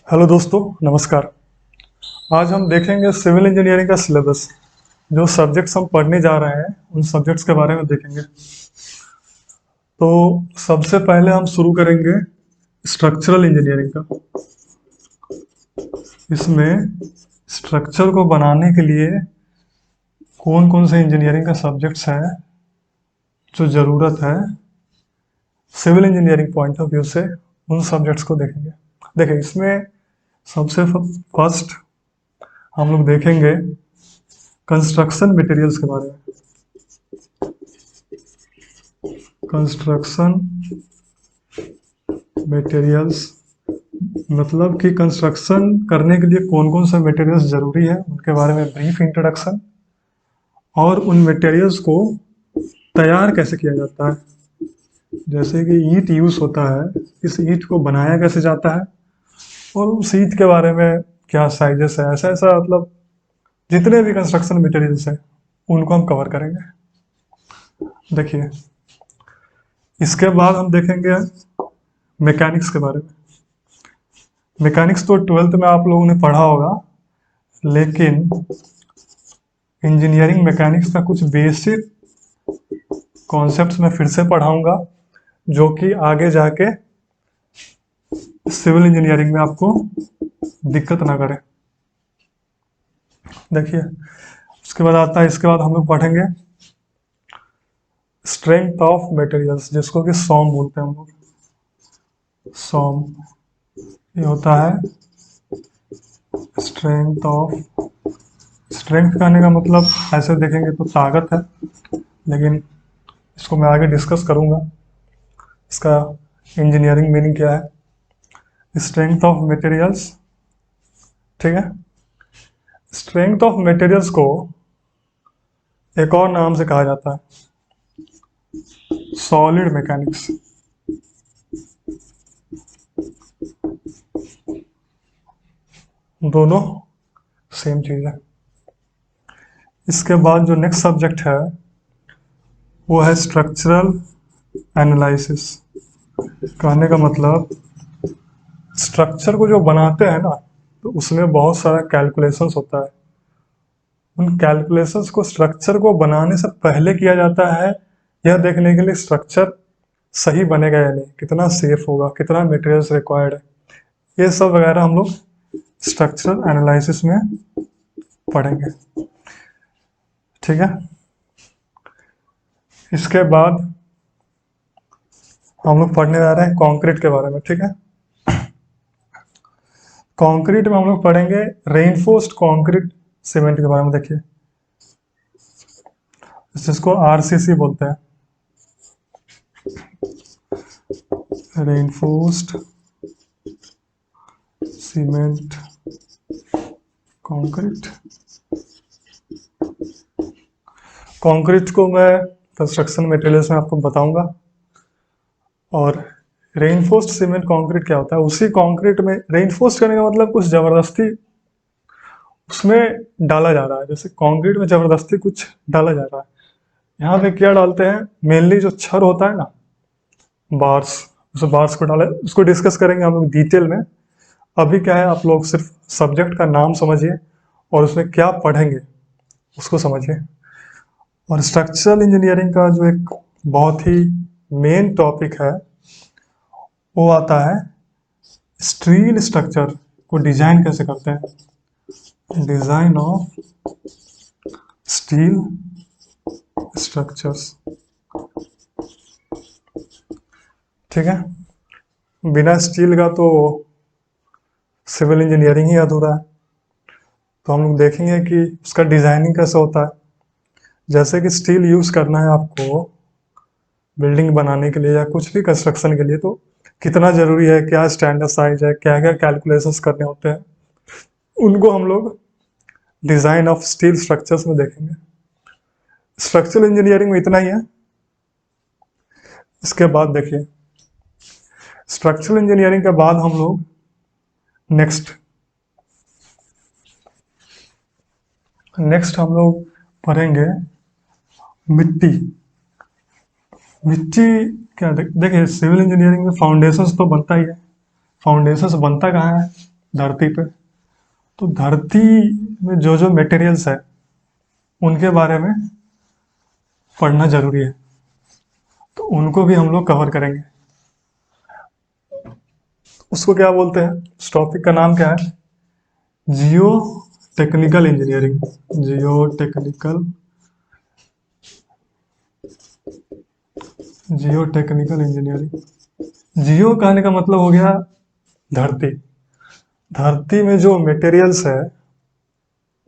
Hello दोस्तों, नमस्कार। आज हम देखेंगे सिविल इंजीनियरिंग का सिलेबस। जो सब्जेक्ट्स हम पढ़ने जा रहे हैं उन सब्जेक्ट्स के बारे में देखेंगे। तो सबसे पहले हम शुरू करेंगे स्ट्रक्चरल इंजीनियरिंग का। इसमें स्ट्रक्चर को बनाने के लिए कौन कौन से इंजीनियरिंग का सब्जेक्ट्स हैं जो ज़रूरत है civil engineering point of view से, उन सब्जेक्ट्स को देखेंगे। देखिए, इसमें सबसे फर्स्ट हम लोग देखेंगे कंस्ट्रक्शन मटेरियल्स के बारे में। कंस्ट्रक्शन मटेरियल्स मतलब कि कंस्ट्रक्शन करने के लिए कौन कौन से मटेरियल्स ज़रूरी है उनके बारे में ब्रीफ इंट्रोडक्शन, और उन मटेरियल्स को तैयार कैसे किया जाता है। जैसे कि ईंट यूज़ होता है, इस ईंट को बनाया कैसे जाता है और उस ईंट के बारे में क्या साइजेस है, ऐसा ऐसा मतलब जितने भी कंस्ट्रक्शन मटेरियल्स हैं उनको हम कवर करेंगे। देखिए, इसके बाद हम देखेंगे मैकेनिक्स के बारे में। मैकेनिक्स तो 12th में आप लोगों ने पढ़ा होगा, लेकिन इंजीनियरिंग मैकेनिक्स का कुछ बेसिक कॉन्सेप्ट्स मैं फिर से पढ़ाऊंगा जो कि आगे जाके सिविल इंजीनियरिंग में आपको दिक्कत ना करे। देखिए, उसके बाद आता है, इसके बाद हम लोग पढ़ेंगे स्ट्रेंथ ऑफ मटेरियल्स, जिसको कि सॉम बोलते हैं हम लोग। सॉम ये होता है स्ट्रेंथ ऑफ। स्ट्रेंथ कहने का मतलब ऐसे देखेंगे तो ताकत है, लेकिन इसको मैं आगे डिस्कस करूंगा इसका इंजीनियरिंग मीनिंग क्या है। स्ट्रेंथ ऑफ मटेरियल्स, ठीक है। स्ट्रेंथ ऑफ मटेरियल्स को एक और नाम से कहा जाता है सॉलिड मैकेनिक्स। दोनों सेम चीज़ है। इसके बाद जो नेक्स्ट सब्जेक्ट है वो है स्ट्रक्चरल एनालिसिस। कहने का मतलब स्ट्रक्चर को जो बनाते हैं ना, तो उसमें बहुत सारा कैलकुलेशंस होता है। उन कैलकुलेशंस को स्ट्रक्चर को बनाने से पहले किया जाता है, यह देखने के लिए स्ट्रक्चर सही बनेगा या नहीं, कितना सेफ होगा, कितना मटेरियल्स रिक्वायर्ड है, ये सब वगैरह हम लोग स्ट्रक्चरल एनालिसिस में पढ़ेंगे, ठीक है। इसके बाद हम लोग पढ़ने जा रहे हैं कंक्रीट के बारे में, ठीक है। कंक्रीट में हम लोग पढ़ेंगे रेनफोर्स्ड कंक्रीट सीमेंट के बारे में। देखिए, जिसको आरसीसी बोलते हैं, रेनफोर्स्ड सीमेंट कंक्रीट। कंक्रीट को मैं कंस्ट्रक्शन मटेरियल्स में आपको बताऊंगा। और रेनफोर्स्ड सीमेंट कंक्रीट क्या होता है, उसी कंक्रीट में रेनफोर्स्ड करने का मतलब कुछ ज़बरदस्ती उसमें डाला जा रहा है। जैसे कंक्रीट में ज़बरदस्ती कुछ डाला जा रहा है, यहाँ पे क्या डालते हैं, मेनली जो छड़ होता है ना, बार्स, उस बार्स को डाले, उसको डिस्कस करेंगे हम लोग डिटेल में। अभी क्या है, आप लोग सिर्फ सब्जेक्ट का नाम समझिए और उसमें क्या पढ़ेंगे उसको समझिए। और स्ट्रक्चरल इंजीनियरिंग का जो एक बहुत ही मेन टॉपिक है वो आता है स्टील स्ट्रक्चर को डिजाइन कैसे करते हैं, डिजाइन ऑफ स्टील स्ट्रक्चर्स, ठीक है। बिना स्टील का तो सिविल इंजीनियरिंग ही अधूरा है। तो हम लोग देखेंगे कि उसका डिजाइनिंग कैसे होता है। जैसे कि स्टील यूज़ करना है आपको बिल्डिंग बनाने के लिए या कुछ भी कंस्ट्रक्शन के लिए, तो कितना ज़रूरी है, क्या स्टैंडर्ड साइज है, क्या क्या कैलकुलेशंस करने होते हैं, उनको हम लोग डिज़ाइन ऑफ स्टील स्ट्रक्चर्स में देखेंगे। स्ट्रक्चरल इंजीनियरिंग में इतना ही है। इसके बाद देखिए, स्ट्रक्चरल इंजीनियरिंग के बाद हम लोग नेक्स्ट हम लोग पढ़ेंगे मिट्टी। मिट्टी क्या देखिए, सिविल इंजीनियरिंग में फाउंडेशंस तो बनता ही है। फाउंडेशंस बनता कहाँ है, धरती पे। तो धरती में जो जो मटेरियल्स है उनके बारे में पढ़ना जरूरी है, तो उनको भी हम लोग कवर करेंगे। उसको क्या बोलते हैं, इस टॉपिक का नाम क्या है, geotechnical engineering. Geotechnical, geotechnical engineering. Geo कहने का मतलब हो गया धरती। धरती में जो मटेरियल्स है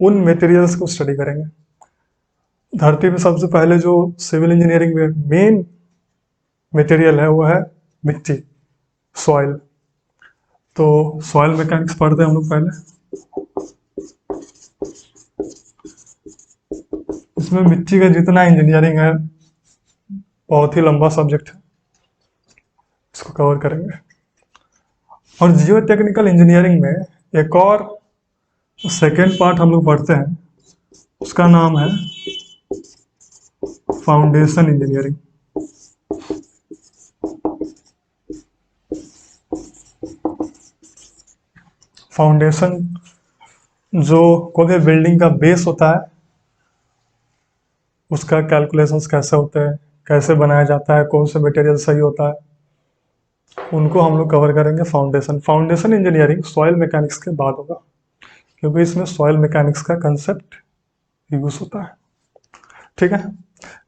उन मटेरियल्स को स्टडी करेंगे। धरती में सबसे पहले जो सिविल इंजीनियरिंग में मेन मटेरियल है वो है मिट्टी, सॉइल। तो सॉइल मैकेनिक्स पढ़ते हैं हम लोग पहले। इसमें मिट्टी का जितना इंजीनियरिंग है बहुत ही लंबा सब्जेक्ट है, इसको कवर करेंगे। और जियो टेक्निकल इंजीनियरिंग में एक और सेकेंड पार्ट हम लोग पढ़ते हैं, उसका नाम है फाउंडेशन इंजीनियरिंग। फाउंडेशन जो कोई भी बिल्डिंग का बेस होता है उसका कैलकुलेशंस कैसे होते हैं, कैसे बनाया जाता है, कौन सा मटेरियल सही होता है, उनको हम लोग कवर करेंगे। Foundation, foundation engineering soil mechanics के बाद होगा, क्योंकि इसमें सॉइल मैकेनिक्स का कंसेप्ट यूज होता है। ठीक है,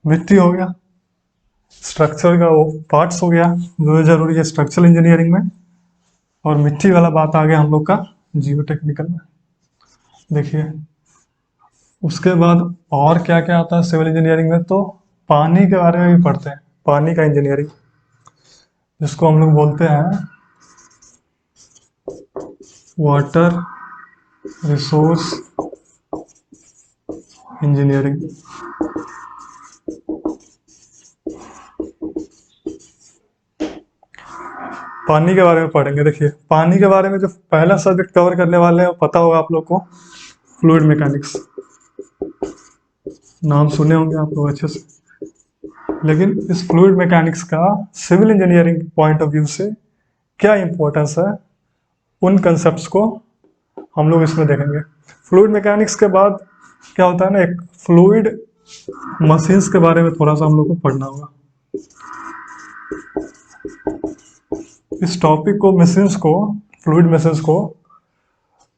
मिट्टी हो गया, स्ट्रक्चर का वो पार्ट्स हो गया जो जरूरी है स्ट्रक्चरल इंजीनियरिंग में, और मिट्टी वाला बात आ गया हम लोग का जियो टेक्निकल में। देखिए उसके बाद और क्या क्या आता है सिविल इंजीनियरिंग में, तो पानी के बारे में भी पढ़ते हैं, पानी का इंजीनियरिंग, जिसको हम लोग बोलते हैं वाटर रिसोर्स इंजीनियरिंग। पानी के बारे में पढ़ेंगे। देखिए पानी के बारे में जो पहला सब्जेक्ट कवर करने वाले हैं पता होगा आप लोग को, फ्लूइड मैकेनिक्स। नाम सुने होंगे आप लोग अच्छे से, लेकिन इस फ्लूइड मैकेनिक्स का civil engineering point of view से क्या इंपॉर्टेंस है, उन कंसेप्ट को हम लोग इसमें देखेंगे। फ्लूइड मैकेनिक्स के बाद क्या होता है ना, एक फ्लूइड मशीन्स के बारे में थोड़ा सा हम लोग को पढ़ना होगा। इस टॉपिक को, मशीन्स को, फ्लूइड मशीन्स को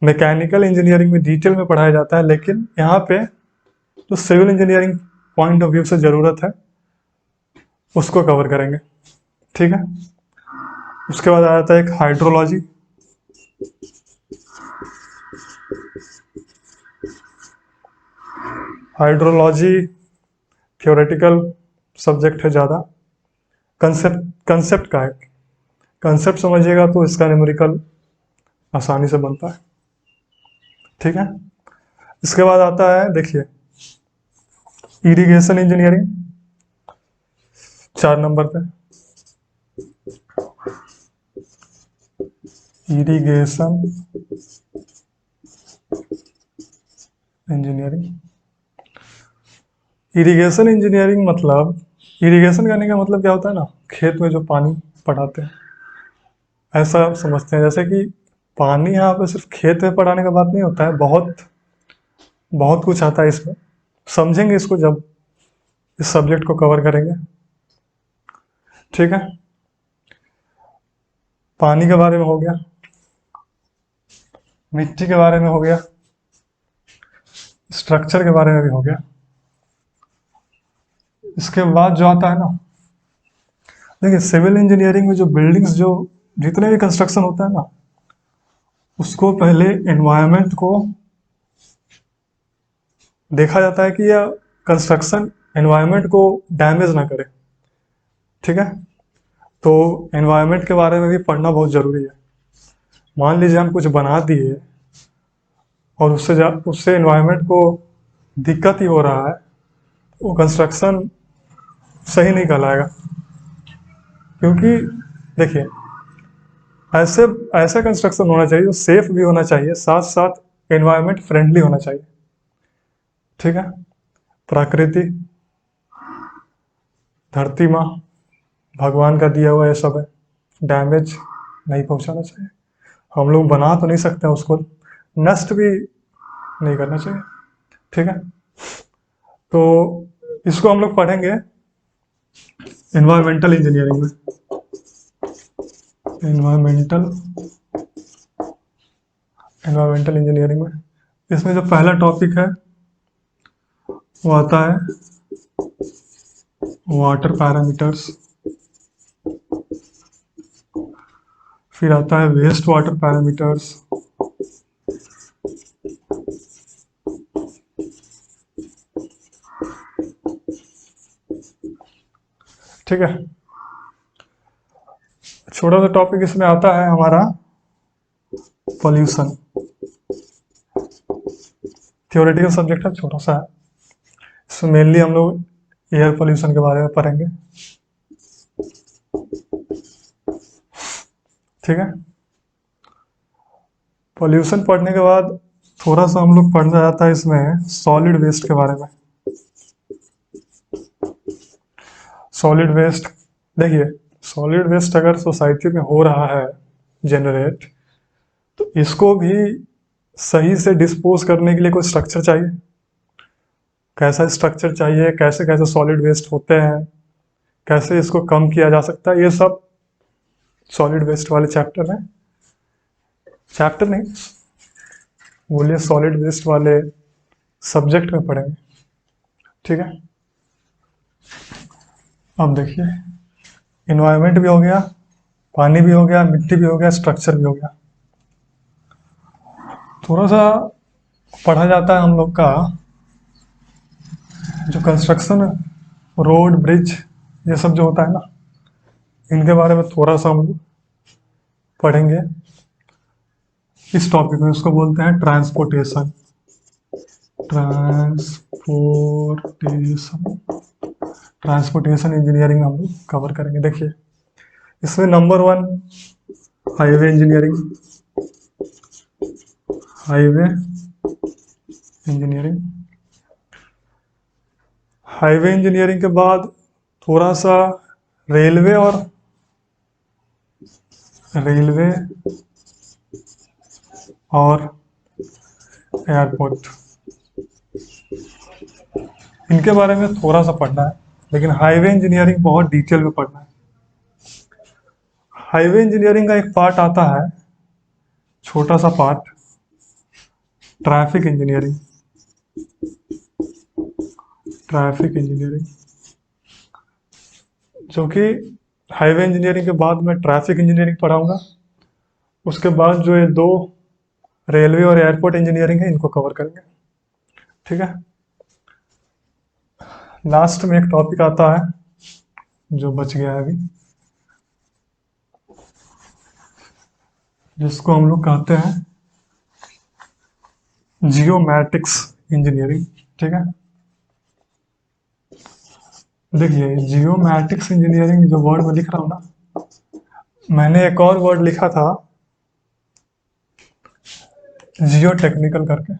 मैकेनिकल इंजीनियरिंग में डिटेल में पढ़ाया जाता है, लेकिन यहाँ पे जो civil engineering point of view से ज़रूरत है उसको कवर करेंगे। ठीक है, उसके बाद आ जाता है एक हाइड्रोलॉजी। हाइड्रोलॉजी थियोरेटिकल सब्जेक्ट है ज़्यादा, कंसेप्ट का है। कंसेप्ट समझिएगा तो इसका न्यूमेरिकल आसानी से बनता है। ठीक है, इसके बाद आता है देखिए इरिगेशन इंजीनियरिंग, 4 नंबर पे। इरिगेशन इंजीनियरिंग, इरिगेशन इंजीनियरिंग मतलब, इरिगेशन करने का मतलब क्या होता है ना, खेत में जो पानी पटाते हैं, ऐसा समझते हैं। जैसे कि पानी यहाँ पे सिर्फ खेत में पटाने का बात नहीं होता है, बहुत बहुत कुछ आता है इसमें, समझेंगे इसको जब इस सब्जेक्ट को कवर करेंगे। ठीक है, पानी के बारे में हो गया, मिट्टी के बारे में हो गया, स्ट्रक्चर के बारे में भी हो गया। इसके बाद जो आता है ना, देखिए सिविल इंजीनियरिंग में जो बिल्डिंग्स, जो जितने भी कंस्ट्रक्शन होता है ना, उसको पहले एनवायरनमेंट को देखा जाता है कि यह कंस्ट्रक्शन एनवायरनमेंट को डैमेज ना करे। ठीक है, तो एनवायरनमेंट के बारे में भी पढ़ना बहुत ज़रूरी है। मान लीजिए हम कुछ बना दिए और उससे एनवायरनमेंट को दिक्कत ही हो रहा है, वो कंस्ट्रक्शन सही नहीं कहलाएगा। क्योंकि देखिए ऐसे ऐसा कंस्ट्रक्शन होना चाहिए जो सेफ भी होना चाहिए, साथ साथ एनवायरनमेंट फ्रेंडली होना चाहिए। ठीक है, प्रकृति, धरती माँ, भगवान का दिया हुआ ये सब है, डैमेज नहीं पहुंचाना चाहिए। हम लोग बना तो नहीं सकते हैं उसको, नष्ट भी नहीं करना चाहिए। ठीक है, तो इसको हम लोग पढ़ेंगे एनवायरमेंटल इंजीनियरिंग में। एनवायरमेंटल एनवायरमेंटल इंजीनियरिंग में इसमें जो पहला टॉपिक है वो आता है वाटर पैरामीटर्स, फिर आता है वेस्ट वाटर पैरामीटर्स, ठीक है। छोटा सा टॉपिक इसमें आता है हमारा पॉल्यूशन, थियोरेटिकल सब्जेक्ट है, छोटा सा है। इसमें मेनली हम लोग एयर पॉल्यूशन के बारे में पढ़ेंगे। ठीक है, पॉल्यूशन पढ़ने के बाद थोड़ा सा हम लोग पढ़ना जाता है इसमें सॉलिड वेस्ट के बारे में। सॉलिड वेस्ट, देखिए सॉलिड वेस्ट अगर सोसाइटी में हो रहा है जनरेट, तो इसको भी सही से डिस्पोज करने के लिए कोई स्ट्रक्चर चाहिए। कैसा स्ट्रक्चर चाहिए, कैसे कैसे सॉलिड वेस्ट होते हैं, कैसे इसको कम किया जा सकता है, ये सब सॉलिड वेस्ट वाले चैप्टर में, चैप्टर नहीं बोलिए, सॉलिड वेस्ट वाले सब्जेक्ट में पढ़ेंगे। ठीक है, अब देखिए इन्वायरमेंट भी हो गया, पानी भी हो गया, मिट्टी भी हो गया, स्ट्रक्चर भी हो गया। थोड़ा सा पढ़ा जाता है हम लोग का जो कंस्ट्रक्शन, रोड ब्रिज, ये सब जो होता है ना, इनके बारे में थोड़ा सा हम लोग पढ़ेंगे इस टॉपिक में। उसको बोलते हैं ट्रांसपोर्टेशन, ट्रांसपोर्टेशन, ट्रांसपोर्टेशन इंजीनियरिंग हम लोग कवर करेंगे। देखिए इसमें number 1 highway engineering, highway engineering. Highway engineering के बाद थोड़ा सा रेलवे और रेलवे और एयरपोर्ट, इनके बारे में थोड़ा सा पढ़ना है, लेकिन हाईवे इंजीनियरिंग बहुत डिटेल में पढ़ना है। हाईवे इंजीनियरिंग का एक पार्ट आता है, छोटा सा part, traffic engineering. Traffic engineering जो कि हाईवे इंजीनियरिंग के बाद मैं ट्रैफिक इंजीनियरिंग पढ़ाऊंगा। उसके बाद जो ये 2 रेलवे और एयरपोर्ट इंजीनियरिंग है, इनको कवर करेंगे। ठीक है, लास्ट में एक टॉपिक आता है जो बच गया है अभी, जिसको हम लोग कहते हैं जियोमैटिक्स इंजीनियरिंग। ठीक है, देखिए जियोमैटिक्स इंजीनियरिंग जो वर्ड में लिख रहा हूँ ना, मैंने एक और वर्ड लिखा था जियो टेक्निकल करके,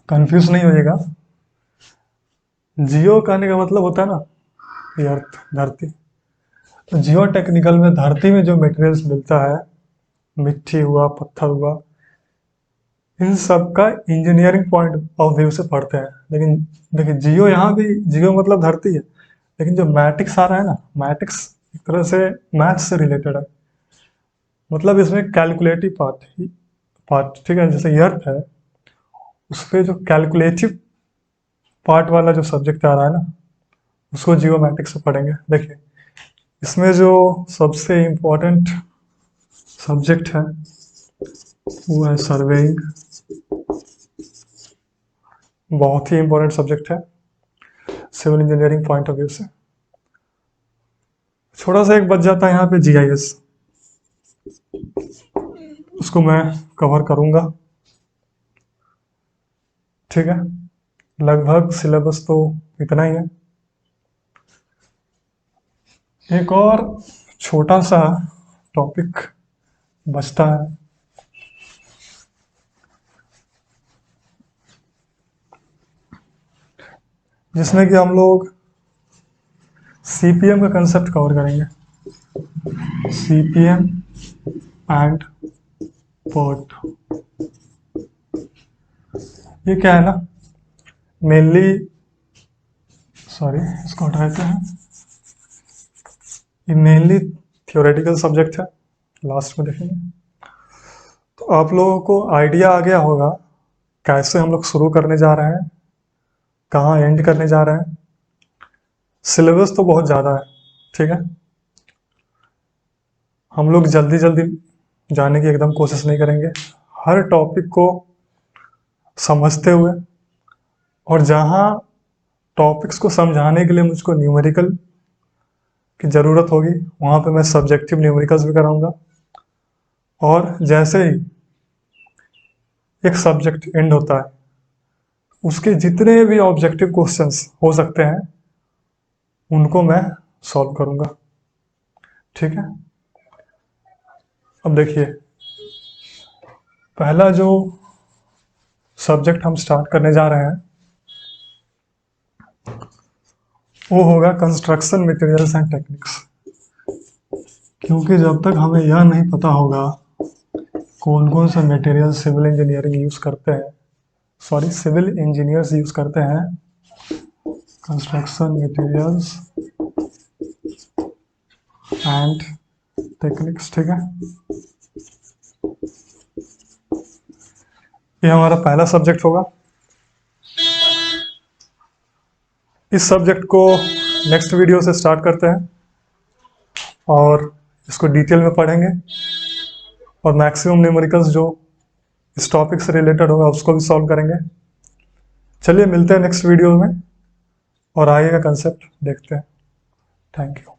कंफ्यूज नहीं होइएगा। जियो कहने का मतलब होता है ना ये अर्थ, धरती। तो जियो टेक्निकल में धरती में जो मटेरियल्स मिलता है, मिट्टी हुआ, पत्थर हुआ, इन सब का इंजीनियरिंग पॉइंट ऑफ व्यू से पढ़ते हैं। लेकिन देखिए जियो, यहाँ भी जियो मतलब धरती है, लेकिन जो मैटिक्स आ रहा है ना, मैटिक्स एक तरह से मैथ्स से रिलेटेड है। मतलब इसमें कैलकुलेटिव पार्ट, ठीक है, जैसे अर्थ है, उस पर जो कैलकुलेटिव पार्ट वाला जो सब्जेक्ट आ रहा है ना, उसको जियोमैटिक्स से पढ़ेंगे। देखिए इसमें जो सबसे इम्पोर्टेंट सब्जेक्ट है वो है सर्वेइंग, बहुत ही इम्पोर्टेंट सब्जेक्ट है civil engineering point of view से। थोड़ा सा एक बच जाता है यहाँ पे जीआईएस, उसको मैं कवर करूँगा। ठीक है, लगभग सिलेबस तो इतना ही है। एक और छोटा सा टॉपिक बचता है, जिसमें कि हम लोग सीपीएम का कंसेप्ट कवर करेंगे, सीपीएम एंड पोर्ट। ये क्या है ना, मेनली, सॉरी इसको हटा देते हैं, ये मेनली थियोरेटिकल सब्जेक्ट है, लास्ट में देखेंगे। तो आप लोगों को आइडिया आ गया होगा कैसे हम लोग शुरू करने जा रहे हैं, कहाँ एंड करने जा रहे हैं। सिलेबस तो बहुत ज़्यादा है, ठीक है। हम लोग जल्दी जल्दी जाने की एकदम कोशिश नहीं करेंगे, हर टॉपिक को समझते हुए, और जहाँ टॉपिक्स को समझाने के लिए मुझको न्यूमेरिकल की ज़रूरत होगी वहाँ पे मैं सब्जेक्टिव न्यूमेरिकल्स भी कराऊंगा। और जैसे ही एक सब्जेक्ट एंड होता है, उसके जितने भी ऑब्जेक्टिव क्वेश्चंस हो सकते हैं उनको मैं सॉल्व करूंगा, ठीक है। अब देखिए, पहला जो सब्जेक्ट हम स्टार्ट करने जा रहे हैं वो होगा कंस्ट्रक्शन मटेरियल्स एंड टेक्निक्स। क्योंकि जब तक हमें यह नहीं पता होगा कौन कौन सा मटेरियल सिविल इंजीनियरिंग यूज़ करते हैं, सॉरी सिविल इंजीनियर्स यूज़ करते हैं, कंस्ट्रक्शन मटेरियल्स एंड टेक्निक्स, ठीक है। ये हमारा पहला सब्जेक्ट होगा। इस सब्जेक्ट को नेक्स्ट वीडियो से स्टार्ट करते हैं और इसको डिटेल में पढ़ेंगे, और मैक्सिमम न्यूमेरिकल्स जो इस टॉपिक से रिलेटेड होगा उसको भी सॉल्व करेंगे। चलिए मिलते हैं नेक्स्ट वीडियो में और आगे का कंसेप्ट देखते हैं। Thank you.